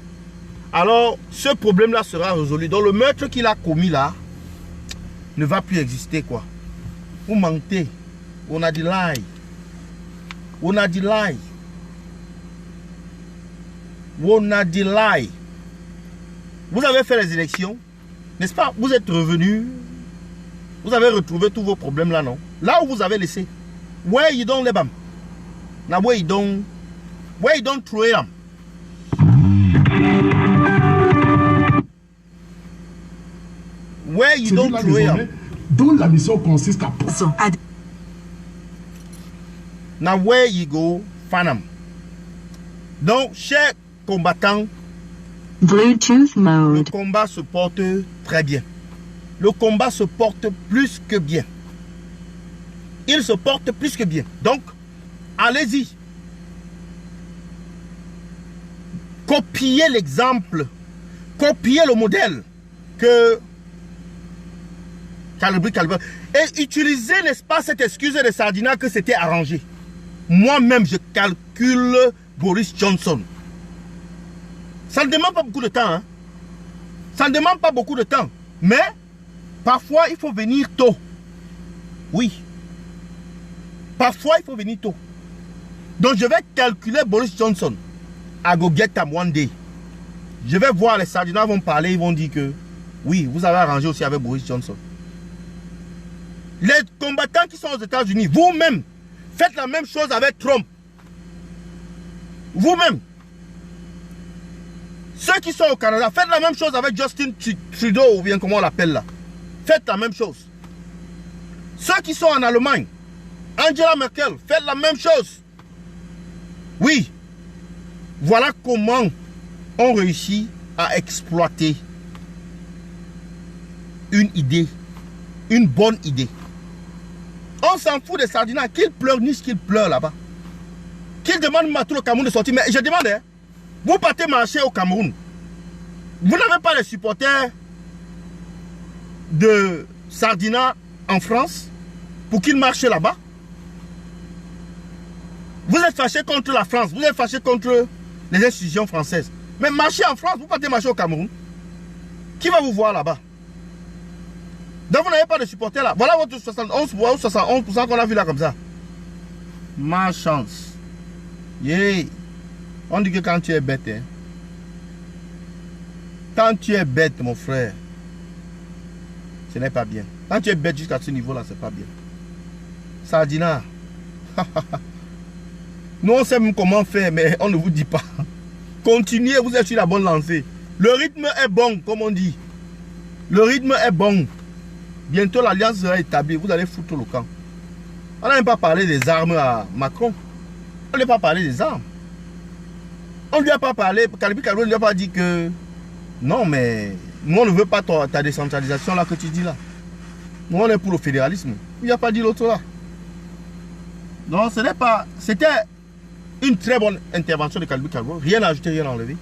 alors ce problème-là sera résolu. Donc le meurtre qu'il a commis là ne va plus exister, quoi. Vous mentez. On a dit lie. On a dit lie. On a dit lie. Vous avez fait les élections, n'est-ce pas? Vous êtes revenu. Vous avez retrouvé tous vos problèmes là, non? Là où vous avez laissé. Where you don't let them. Now where you don't throw them. Where you don't throw them. Dont la mission consiste à... Now where you go, find them. Donc, chers combattants, Bluetooth le mode. combat se porte très bien. Le combat se porte plus que bien. Il se porte plus que bien. Donc, allez-y. Copiez l'exemple. Copiez le modèle que Calibri. Et utilisez, n'est-ce pas, cette excuse de Sardina que c'était arrangé. Moi-même, je calcule Boris Johnson. Ça ne demande pas beaucoup de temps. Hein? Ça ne demande pas beaucoup de temps. Mais, parfois, il faut venir tôt. Oui. Parfois, il faut venir tôt. Donc, je vais calculer Boris Johnson. I go get them one day. Je vais voir, les Sardinas vont parler, ils vont dire que oui, vous avez arrangé aussi avec Boris Johnson. Les combattants qui sont aux États-Unis, vous-même, faites la même chose avec Trump. Vous-même. Ceux qui sont au Canada, faites la même chose avec Justin Trudeau, ou bien comment on l'appelle là. Faites la même chose. Ceux qui sont en Allemagne, Angela Merkel, faites la même chose. Oui. Voilà comment on réussit à exploiter une idée, une bonne idée. On s'en fout des Sardinas, qu'ils pleurent ni ce qu'ils pleurent là-bas. Qu'ils demandent à tout le Cameroun de sortir. Mais je demande, hein, vous partez marcher au Cameroun. Vous n'avez pas les supporters de Sardina en France pour qu'ils marchent là-bas. Vous êtes fâché contre la France, vous êtes fâché contre les institutions françaises. Mais marchez en France, vous partez marcher au Cameroun. Qui va vous voir là-bas? Donc vous n'avez pas de supporters là. Voilà votre 71 ou 71% qu'on a vu là comme ça. Ma chance. Yeah. On dit que quand tu es bête, hein. Quand tu es bête, mon frère, ce n'est pas bien. Quand tu es bête jusqu'à ce niveau-là, c'est pas bien. Sardina. Nous, on sait même comment faire, mais on ne vous dit pas. Continuez, vous êtes sur la bonne lancée. Le rythme est bon, comme on dit. Le rythme est bon. Bientôt, l'alliance sera établie. Vous allez foutre le camp. On n'a même pas parlé des armes à Macron. On ne lui a pas parlé des armes. On ne lui a pas parlé. Calibri ne lui a pas dit que... Non, mais nous, on ne veut pas ta décentralisation là que tu dis là. Nous, on est pour le fédéralisme. Il n'y a pas dit l'autre là. Non, ce n'est pas... C'était une très bonne intervention de Calibri Calvo. Rien à ajouter, rien à enlever.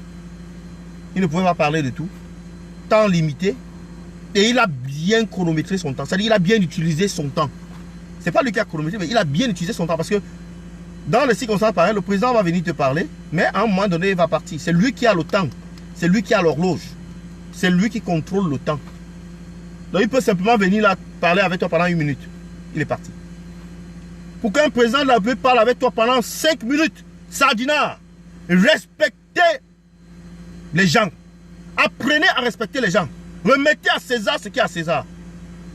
Il ne pouvait pas parler de tout. Temps limité. Et il a bien chronométré son temps. C'est-à-dire qu'il a bien utilisé son temps. Ce n'est pas lui qui a chronométré, mais il a bien utilisé son temps. Parce que dans les circonstances pareilles, le président va venir te parler, mais à un moment donné, il va partir. C'est lui qui a le temps. C'est lui qui a l'horloge. C'est lui qui contrôle le temps. Donc il peut simplement venir là parler avec toi pendant 1 minute. Il est parti. Pour qu'un président de la République parle avec toi pendant 5 minutes, Sardina, respectez les gens. Apprenez à respecter les gens. Remettez à César ce qui est à César.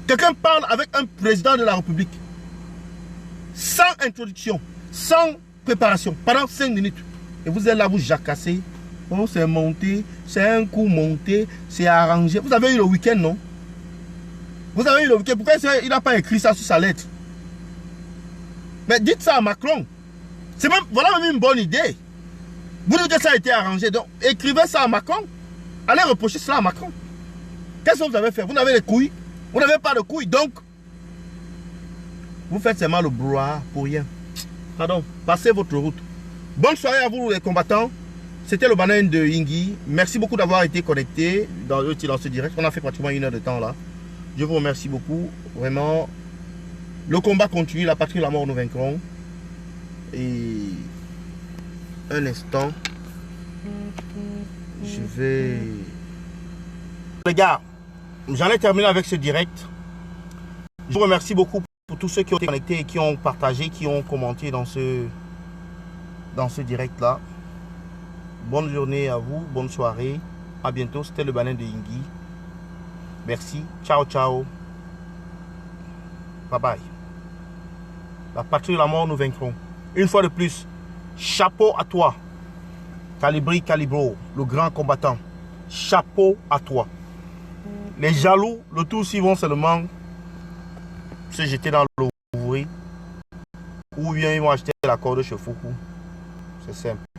Quelqu'un parle avec un président de la République sans introduction, sans préparation, pendant 5 minutes. Et vous êtes là, vous jacassez. Oh, c'est monté, c'est un coup monté, c'est arrangé. Vous avez eu le week-end, non? Vous avez eu le week-end. Pourquoi il n'a pas écrit ça sur sa lettre? Mais dites ça à Macron. C'est même, voilà même une bonne idée. Vous dites que ça a été arrangé. Donc, écrivez ça à Macron. Allez reprocher cela à Macron. Qu'est-ce que vous avez fait? Vous n'avez les couilles. Vous n'avez pas de couilles. Donc, vous faites seulement le brouhaha pour rien. Pardon. Passez votre route. Bonne soirée à vous les combattants. C'était le banane de Yingui. Merci beaucoup d'avoir été connecté dans ce direct. On a fait pratiquement 1 heure de temps là. Je vous remercie beaucoup. Vraiment, le combat continue. La patrie, la mort, nous vaincrons. Et un instant, je vais... Les gars, j'en ai terminé avec ce direct. Je vous remercie beaucoup pour tous ceux qui ont été connectés et qui ont partagé, qui ont commenté dans ce direct là. Bonne journée à vous, bonne soirée. À bientôt. C'était le banane de Yingui. Merci. Ciao, ciao. Bye bye. La patrie et la mort, nous vaincrons. Une fois de plus, chapeau à toi. Calibri Calibro, le grand combattant. Chapeau à toi. Les jaloux, le tout s'ils vont seulement se jeter dans l'eau, ou bien ils vont acheter la corde chez Foucault. C'est simple.